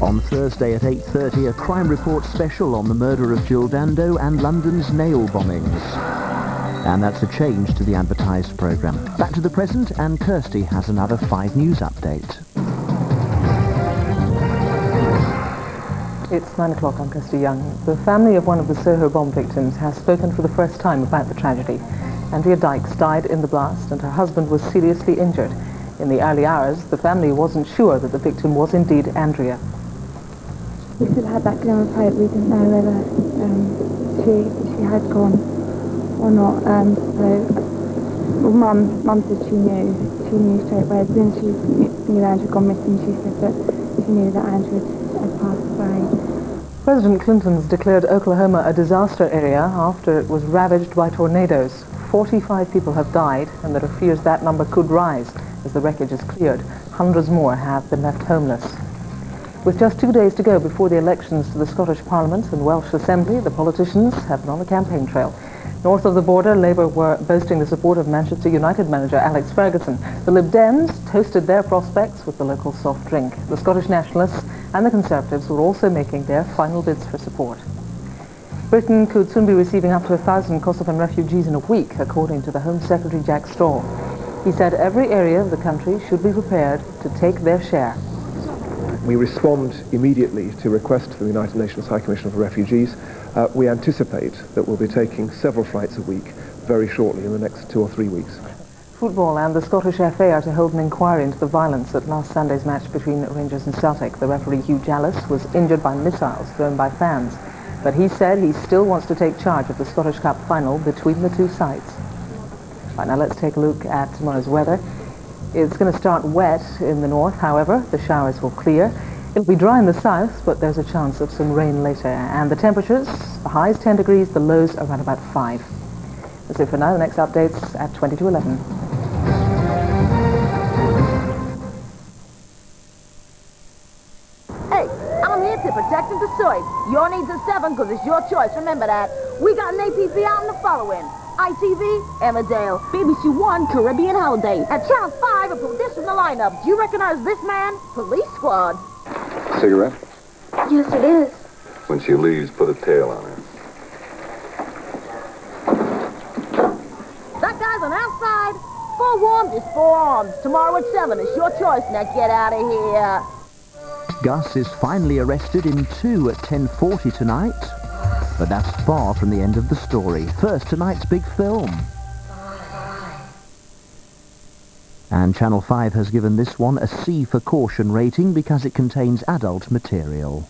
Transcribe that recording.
On Thursday at 8:30, a crime report special on the murder of Jill Dando and London's nail bombings. And that's a change to the advertised programme. Back to the present, and Kirsty has another 5 News update. It's 9 o'clock. I'm Kirsty Young. The family of one of the Soho bomb victims has spoken for the first time about the tragedy. Andrea Dykes died in the blast and her husband was seriously injured. In the early hours, the family wasn't sure that the victim was indeed Andrea. We still had that glimmer of hope. We didn't know whether she had gone or not. Mum said she knew straight away. As soon as she knew Andrew had gone missing, she said that she knew that Andrew had passed away. President Clinton's declared Oklahoma a disaster area after it was ravaged by tornadoes. 45 people have died, and there are fears that number could rise as the wreckage is cleared. Hundreds more have been left homeless. With just 2 days to go before the elections to the Scottish Parliament and Welsh Assembly, the politicians have been on the campaign trail. North of the border, Labour were boasting the support of Manchester United manager Alex Ferguson. The Lib Dems toasted their prospects with the local soft drink. The Scottish Nationalists and the Conservatives were also making their final bids for support. Britain could soon be receiving up to 1,000 Kosovan refugees in a week, according to the Home Secretary Jack Straw. He said every area of the country should be prepared to take their share. We respond immediately to requests from the United Nations High Commissioner for Refugees. We anticipate that we'll be taking several flights a week very shortly in the next 2 or 3 weeks. Football and the Scottish FA are to hold an inquiry into the violence at last Sunday's match between Rangers and Celtic. The referee Hugh Jallis was injured by missiles thrown by fans, but he said he still wants to take charge of the Scottish Cup final between the two sides. Right, now let's take a look at tomorrow's weather. It's going to start wet in the north, however, the showers will clear. It'll be dry in the south, but there's a chance of some rain later. And the temperatures, the highs 10 degrees, the lows around about 5. That's it for now. The next update's at 20 to 11. I'm here to protect and to serve. Your needs are 7 because it's your choice. Remember that. We got an APV out in the following. ITV, Emmerdale, BBC One, Caribbean Holiday. At Channel 5, I put this in the lineup. Do you recognize this man? Police Squad. Cigarette? Yes, it is. When she leaves, put a tail on her. That guy's on outside. Forewarned is forearmed. Tomorrow at 7, it's your choice. Now get out of here. Gus is finally arrested in 2 at 10:40 tonight. But that's far from the end of the story. First, tonight's big film. And Channel 5 has given this one a C for caution rating because it contains adult material.